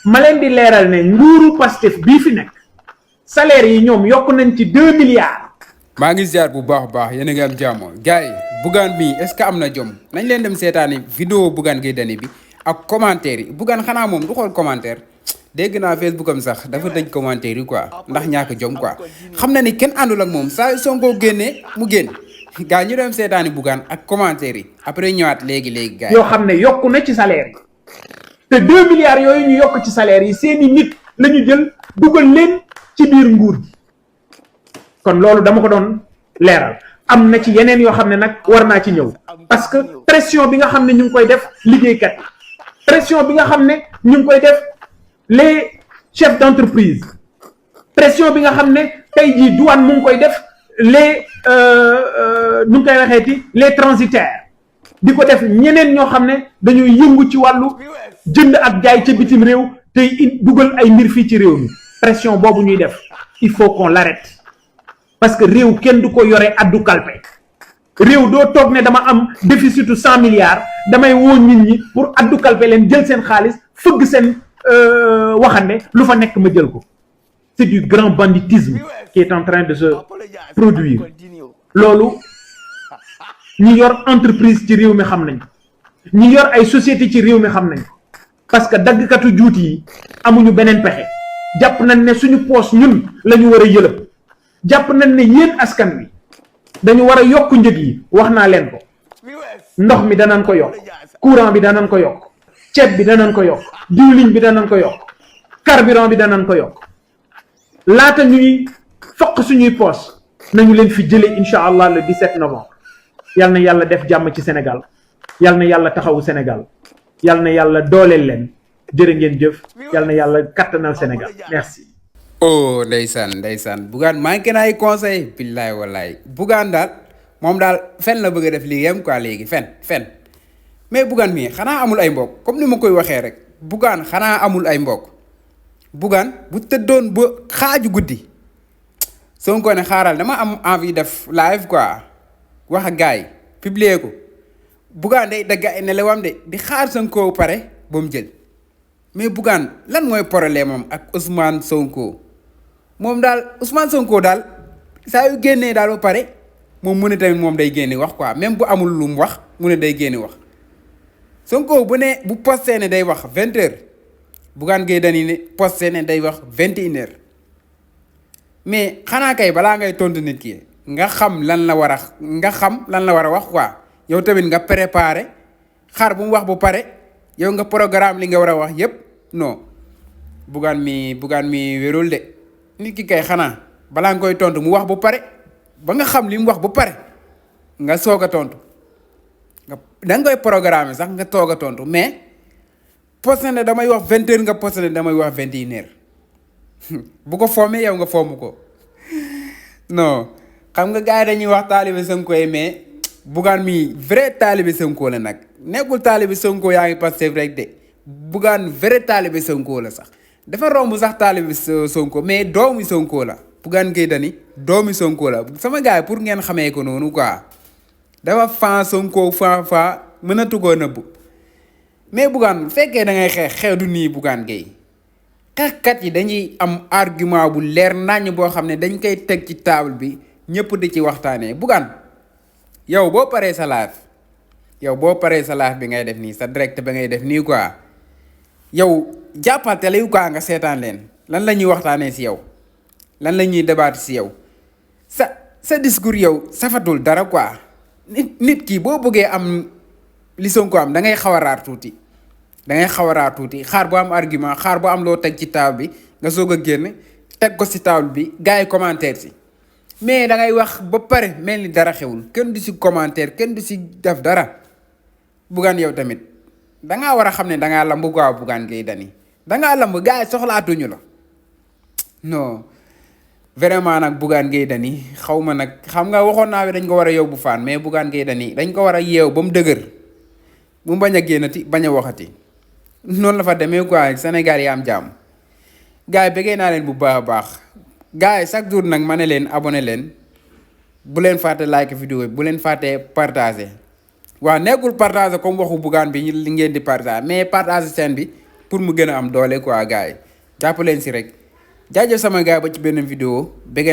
ma leen di leeral ne nguuru Pastef bii fi nekk salaire yi ñoom yokk nañ ci 2 milliards. maa ngi ziar bu baax yéen a ngi am jàmm gars yi Bougane bi est-ce que am na jom nañ leen dem seetaani vidéo Bougane Gueye Dany bi ak commentaire yi Bougane xanaa moom du xool commentaire dégg naa Facebook am sax dafa tëj commentaire yi quoi ndax ñàkk jom quoi xam na ni kenn àndul ak moom saa Sonko génnee mu génn gars ñu dem seetaani Bougane ak commentaire yi après ñëwaat léegi gars yi. yoo xam ne yokku na ci salaire yi te 2 milliards yooyu ñu yokk ci salaire yi seeni nit la ñu jël dugal leen ci biir nguur gi kon loolu dama ko doon leeral. am na ci yeneen yoo xam ne nag war naa ci ñëw parce que pression bi nga xam ne ñu ngi koy def liggéeykat yi pression bi nga xam ne ñu ngi koy def les chefs d'entreprise pression bi nga xam ne tey jii douane mu ngi koy def les nu ngi koy waxeeti les transitaires di ko def ñeneen ñoo xam ne dañuy yëngu ci wàllu jënd ak jaay ca bitim réew tey dugal ay mbir fii ci réew mi pression boobu ñuy def il faut qu'on l'arrête parce que réew kenn du ko yore addu kalpe réew doo toog ne dama am déficitu 100 milliards damay woo nit ñi pour addu kalpe leen jël seen xaalis fëgg seen waxande lu fa nekk ma jël ko c'est du grand banditisme qui est en train de se produire loolu ñi yor entreprise ci réew mi xam nañ ko ñi yor ay société ci réew mi xam nañ ko parce que daggkatu juuti yi amuñu beneen pexe jàpp nañ ne suñu poos ñun la ñu war a yëlëb jàpp nañ ne yéen askan wi dañu war a yokk njëg yi wax naa leen ko ndox mi danañ ko yokk courant bi danañ ko yokk ceeb bi danañ ko yokk diwliñ bi danañ ko yokk carburant bi danañ ko yokk laata ñuy foq suñuy poos nañu leen fi jëlee incha allah le 17 novembre yal na yàlla def jàmm ci Sénégal yal na yàlla taxawu Sénégal yal na yàlla dooleel leen jërë ngeen jëf yal na yàlla kattanal Sénégal merci. oh ndeysaan Bougane manqué na ay conseil billaay wallaay Bougane daal moom daal fen la bëgg a def liggéeyam quoi léegi fen mais Bougane mii xanaa amul ay mbokk comme ni ma koy waxee rek Bougane xanaa amul ay mbokk Bougane bu tëddoon ba xaaju guddi Sonko ne xaaral dama am envie def live quoi wax ak gars yi publier ko Bougane day dagg ay nelawam de di xaar Sonko pare ba mu jël mais Bougane lan mooy problème am ak Ousmane Sonko moom daal Ousmane Sonko daal saa yu génnee daal ba pare moom mu ne tamit moom day génne wax quoi même bu amul lu mu wax mu ne day génne wax Sonko bu posté ne day wax 20h Bougane Gueye Dany ne posté ne day wax 21h mais xanaa kay balaa ngay tontu nit ki nga xam lan la war a wax quoi yow tamit nga préparé xaar bu mu wax bu pare yow nga programme li nga war a wax yépp non Bougane mi wérul de nit ki kay xanaa balaa nga koy tontu mu wax bu pare ba nga xam li mu wax bu pare nga soog a tontu da nga koy programme sax nga soog a tontu mais posté ne damay wax 20h nga posté ne damay wax 21h bu ko foomee yow nga foomu ko non xam nga gars yi dañuy wax taalibe Sonko yi mais Bougane mi vrai taalibe Sonko la nag nekkul taalibe Sonko yaa ngi Pastef rek de Bougane vrai taalibe Sonko la sax dafa romb sax taalibe Sonko mais doomu Sonko la Bougane Gueye Dany doomu Sonko la sama gars yi pour ngeen xamee ko noonu quoi dafa fan Sonko fa mënatu koo nëbb mais Bougane fekkee da ngay xeex du nii Bougane Gueye xeexkat yi dañuy am argument bu leer naññ boo xam ne dañ koy teg ci table bi ñëpp di ci waxtaanee Bougane yow boo paree sa live bi ngay def nii sa direct ba ngay def nii quoi yow jàppal télé yu quoi nga seetaan leen lan la ñuy waxtaanee si yow lan la ñuy débattre si yow sa discours yow safatul dara quoi nit ki boo bëggee am li Sonko am da ngay xaw a raar tuuti xaar bu am argument xaar bu am loo teg ci table bi nga soog a génn teg ko si table bi gars yi commentaire si mais da ngay wax ba pare mel ni dara xewul kenn du si commentaire kenn du si def dara Bougane yow tamit dangaa war a xam ne dangaa lamb quoi Bougane Gueye Dany dangaa lamb gars yi soxlaatuñu la non vraiment nag Bougane Gueye Dany xaw ma nag xam nga waxoon naa dañ ko war a yóbbu faan mais Bougane Gueye Dany dañ ko war a yeew ba mu dëgër mu bañ a génnati bañ a waxati noonu la fa demee quoi Sénégal yi am jàmm gars yi bëggee naa leen bu baax a baax gars yi chaque jour nag ma ne leen abonné leen bu leen fàtte like vidéo bi bu leen fàtte partager waaw nekkul partager comme waxu Bougane bi li ngeen di partager mais partager chaîne bi pour mu gën a am doole quoi gars yi jàpp leen si rek jaajëf sama gars ba ci benn vidéo bëgg